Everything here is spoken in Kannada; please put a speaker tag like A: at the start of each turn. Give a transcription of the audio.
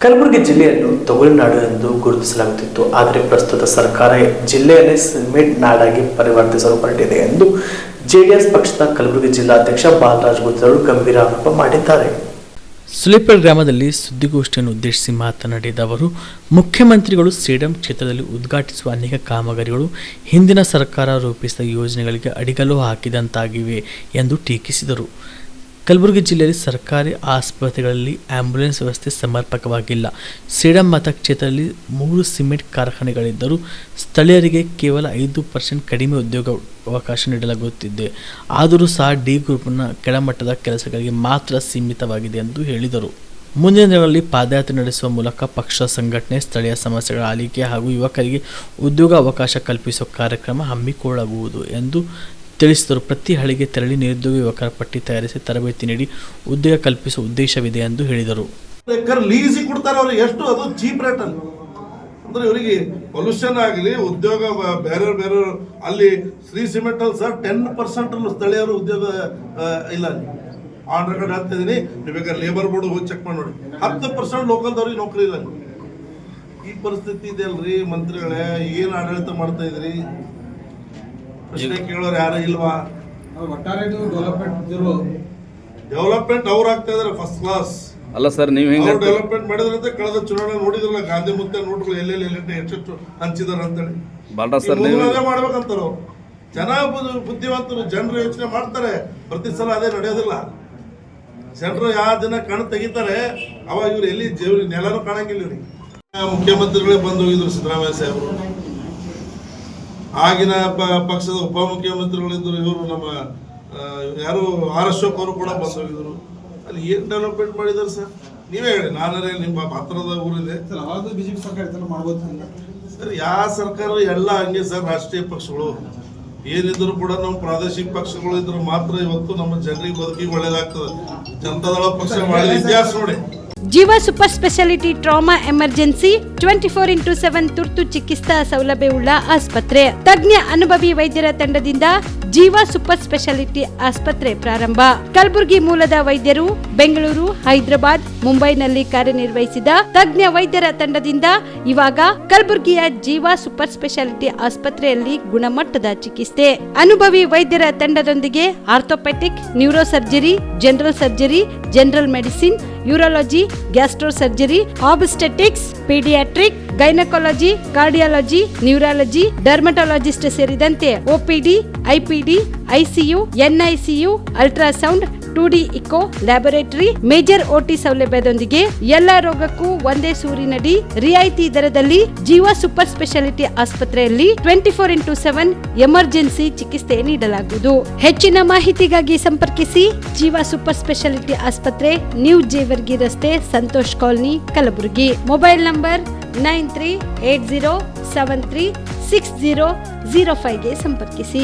A: ಕಲಬುರಗಿ ಜಿಲ್ಲೆಯನ್ನು ತೊಗರಿನಾಡು ಎಂದು ಗುರುತಿಸಲಾಗುತ್ತಿತ್ತು. ಆದರೆ ಪ್ರಸ್ತುತ ಸರ್ಕಾರ ಜಿಲ್ಲೆಯನ್ನೇ ಸಿಮೆಂಟ್ ನಾಡಾಗಿ ಪರಿವರ್ತಿಸಲು ಹೊರಟಿದೆ ಎಂದು ಜೆಡಿಎಸ್ ಪಕ್ಷದ ಕಲಬುರಗಿ ಜಿಲ್ಲಾಧ್ಯಕ್ಷ ಬಾಲರಾಜ್ ಗುತ್ತೇದಾರ್ ಗಂಭೀರ ಆರೋಪ ಮಾಡಿದ್ದಾರೆ. ಸುಲೇಪಲ್ ಗ್ರಾಮದಲ್ಲಿ ಸುದ್ದಿಗೋಷ್ಠಿಯನ್ನು ಉದ್ದೇಶಿಸಿ ಮಾತನಾಡಿದ ಅವರು, ಮುಖ್ಯಮಂತ್ರಿಗಳು ಸೇಡಂ ಕ್ಷೇತ್ರದಲ್ಲಿ ಉದ್ಘಾಟಿಸುವ ಅನೇಕ ಕಾಮಗಾರಿಗಳು ಹಿಂದಿನ ಸರ್ಕಾರ ರೂಪಿಸಿದ ಯೋಜನೆಗಳಿಗೆ ಅಡಿಗಲ್ಲು ಹಾಕಿದಂತಾಗಿವೆ ಎಂದು ಟೀಕಿಸಿದರು. ಕಲಬುರಗಿ ಜಿಲ್ಲೆಯಲ್ಲಿ ಸರ್ಕಾರಿ ಆಸ್ಪತ್ರೆಗಳಲ್ಲಿ ಆಂಬ್ಯುಲೆನ್ಸ್ ವ್ಯವಸ್ಥೆ ಸಮರ್ಪಕವಾಗಿಲ್ಲ. ಸೇಡಂ ಮತಕ್ಷೇತ್ರದಲ್ಲಿ 3 ಸಿಮೆಂಟ್ ಕಾರ್ಖಾನೆಗಳಿದ್ದರೂ ಸ್ಥಳೀಯರಿಗೆ ಕೇವಲ 5% ಕಡಿಮೆ ಉದ್ಯೋಗಾವಕಾಶ ನೀಡಲಾಗುತ್ತಿದೆ. ಆದರೂ ಸಹ ಡಿ ಗ್ರೂಪ್ನ ಕೆಳಮಟ್ಟದ ಕೆಲಸಗಳಿಗೆ ಮಾತ್ರ ಸೀಮಿತವಾಗಿದೆ ಎಂದು ಹೇಳಿದರು. ಮುಂದಿನ ದಿನಗಳಲ್ಲಿ ಪಾದಯಾತ್ರೆ ನಡೆಸುವ ಮೂಲಕ ಪಕ್ಷ ಸಂಘಟನೆ, ಸ್ಥಳೀಯ ಸಮಸ್ಯೆಗಳ ಆಲಿಕೆ ಹಾಗೂ ಯುವಕರಿಗೆ ಉದ್ಯೋಗ ಅವಕಾಶ ಕಲ್ಪಿಸುವ ಕಾರ್ಯಕ್ರಮ ಹಮ್ಮಿಕೊಳ್ಳಲಾಗುವುದು ಎಂದು ತಿಳಿಸಿದರು. ಪ್ರತಿ ಹಳ್ಳಿಗೆ ತೆರಳಿ ನಿರುದ್ಯೋಗ ಯುವಕರ ಪಟ್ಟಿ ತಯಾರಿಸಿ ತರಬೇತಿ ನೀಡಿ ಉದ್ಯೋಗ ಕಲ್ಪಿಸುವ ಉದ್ದೇಶವಿದೆ ಎಂದು ಹೇಳಿದರು.
B: ಲೀಸಿಗೆ ಕೊಡ್ತಾರೆ ಅವ್ರಿಗೆ, ಎಷ್ಟು ಅದು ಚೀಪ್ ರೇಟ್ ಅಲ್ಲಿ ಅಂದ್ರೆ ಇವರಿಗೆ ಪೊಲ್ಯೂಷನ್ ಆಗಲಿ ಉದ್ಯೋಗ ಬೇರೆ ಅಲ್ಲಿ ಶ್ರೀ ಸಿಮೆಂಟ್ ಅಲ್ಲಿ ಸರ್ 10% ಸ್ಥಳೀಯರು ಉದ್ಯೋಗ ಇಲ್ಲ. ಆನ್ ರೆಕಾರ್ಡ್ ಹಾಕ್ತಿದ್ದೀನಿ, ನೀವು ಬೇಕಾದ್ರೆ ಲೇಬರ್ ಬೋರ್ಡ್ ಹೋಗಿ ಚೆಕ್ ಮಾಡಿ ನೋಡಿ, 10% ಲೋಕಲ್ದವ್ರಿಗೆ ನೌಕರಿ ಇಲ್ಲ. ಈ ಪರಿಸ್ಥಿತಿ ಇದೆ ಅಲ್ರಿ ಮಂತ್ರಿಗಳೇ, ಏನು ಆಡಳಿತ ಮಾಡ್ತಾ ಇದ್ರಿ? ಪ್ರಶ್ನೆ ಕೇಳೋರು ಯಾರು ಇಲ್ವಾ? ಡೆವಲಪ್ಮೆಂಟ್ ಅವ್ರು ಆಗ್ತಾ ಇದಾರೆ ಫಸ್ಟ್ ಕ್ಲಾಸ್
C: ಅಲ್ಲ ಸರ್. ನೀವು ಹೆಂಗೆ
B: ಡೆವಲಪ್ಮೆಂಟ್ ಮಾಡಿದ್ರಂತೆ ಕಳೆದ ಚುನಾವಣೆ ನೋಡಿದ್ರಲ್ಲ, ಗಾಂಧಿ ಮುತ್ತೆ ನೋಟ್ಗಳು ಎಲ್ಲೆಲ್ಲಿ ಎಷ್ಟು ಹಂಚಿದಾರ ಅಂತೇಳಿ ಮಾಡ್ಬೇಕಂತಾರ ಅವ್ರು. ಜನ ಬುದ್ಧಿವಂತರು, ಜನರು ಯೋಚನೆ ಮಾಡ್ತಾರೆ. ಪ್ರತಿ ಸಲ ಅದೇ ನಡೆಯೋದಿಲ್ಲ. ಜನರು ಯಾವ ದಿನ ಕಣ್ ತೆಗಿತಾರೆ ಅವಾಗ ಇವ್ರು ಎಲ್ಲಿ ನೆಲನೂ ಕಾಣಂಗಿಲ್ಲ. ಇವ್ರಿಗೆ ಮುಖ್ಯಮಂತ್ರಿಗಳೇ ಬಂದು ಹೋಗಿದ್ರು, ಸಿದ್ದರಾಮಯ್ಯ ಸಾಹೇಬರು. ಆಗಿನ ಪಕ್ಷದ ಉಪಮುಖ್ಯಮಂತ್ರಿಗಳಿದ್ದರು, ಇವರು ನಮ್ಮ ಯಾರು ಆರ್ ಅಶೋಕ್ ಅವರು ಕೂಡ ಬಂದು ಹೋಗಿದ್ರು. ಅಲ್ಲಿ ಏನು ಡೆವಲಪ್ಮೆಂಟ್ ಮಾಡಿದ್ದಾರೆ ಸರ್? ನೀವೇ ಹೇಳಿ. ನಾನೇ ನಿಮ್ಮ ಹತ್ರದ ಊರಿದೆ
D: ಬಿಜೆಪಿ ಸರ್ಕಾರ ಮಾಡ್ಬೋದು
B: ಸರ್. ಯಾವ ಸರ್ಕಾರ ಎಲ್ಲ ಹಂಗೆ ಸರ್. ರಾಷ್ಟ್ರೀಯ ಪಕ್ಷಗಳು ಏನಿದ್ರು ಕೂಡ ನಮ್ಮ ಪ್ರಾದೇಶಿಕ ಪಕ್ಷಗಳು ಇದ್ರು ಮಾತ್ರ ಇವತ್ತು ನಮ್ಮ ಜನರಿಗೆ ಬದುಕಿಗೆ ಒಳ್ಳೇದಾಗ್ತದೆ. ಜನತಾದಳ ಪಕ್ಷ ಮಾಡಿದ ಇತಿಹಾಸ ನೋಡಿ.
E: ಜೀವ super speciality trauma emergency 24x7 ತುರ್ತು ಚಿಕಿತ್ಸಾ ಸೌಲಭ್ಯವುಳ್ಳ ಆಸ್ಪತ್ರೆ. ತಜ್ಞ ಅನುಭವಿ ವೈದ್ಯರ ತಂಡದಿಂದ ಜೀವ ಸೂಪರ್ ಸ್ಪೆಷಾಲಿಟಿ ಆಸ್ಪತ್ರೆ ಪ್ರಾರಂಭ. ಕಲಬುರಗಿ ಮೂಲದ ವೈದ್ಯರು ಬೆಂಗಳೂರು, ಹೈದರಾಬಾದ್, ಮುಂಬೈನಲ್ಲಿ ಕಾರ್ಯನಿರ್ವಹಿಸಿದ ತಜ್ಞ ವೈದ್ಯರ ತಂಡದಿಂದ ಇವಾಗ ಕಲಬುರಗಿಯ ಜೀವ ಸೂಪರ್ ಸ್ಪೆಷಾಲಿಟಿ ಆಸ್ಪತ್ರೆಯಲ್ಲಿ ಗುಣಮಟ್ಟದ ಚಿಕಿತ್ಸೆ. ಅನುಭವಿ ವೈದ್ಯರ ತಂಡದೊಂದಿಗೆ orthopaedic, neuro surgery, general surgery, general medicine, urology, gastro surgery, obstetrics, paediatric, gynaecology, cardiology, neurology, dermatologist ಸೇರಿದಂತೆ OPD, IPD, ICU, NICU, ultrasound, 2D echo, laboratory, major OT ಸೌಲಭ್ಯದೊಂದಿಗೆ ಎಲ್ಲ ರೋಗಕ್ಕೂ ಒಂದೇ ಸೂರಿನಡಿ ರಿಯಾಯಿತಿ ದರದಲ್ಲಿ ಜೀವ ಸೂಪರ್ ಸ್ಪೆಷಾಲಿಟಿ ಆಸ್ಪತ್ರೆಯಲ್ಲಿ 24x7 ಎಮರ್ಜೆನ್ಸಿ ಚಿಕಿತ್ಸೆ ನೀಡಲಾಗುವುದು. ಹೆಚ್ಚಿನ ಮಾಹಿತಿಗಾಗಿ ಸಂಪರ್ಕಿಸಿ ಜೀವ ಸೂಪರ್ ಸ್ಪೆಷಾಲಿಟಿ ಆಸ್ಪತ್ರೆ, ನ್ಯೂ ಜೇವರ್ಗಿ ರಸ್ತೆ, Santosh colony, Kalaburagi. Mobile number 9380736005 ಗೆ ಸಂಪರ್ಕಿಸಿ.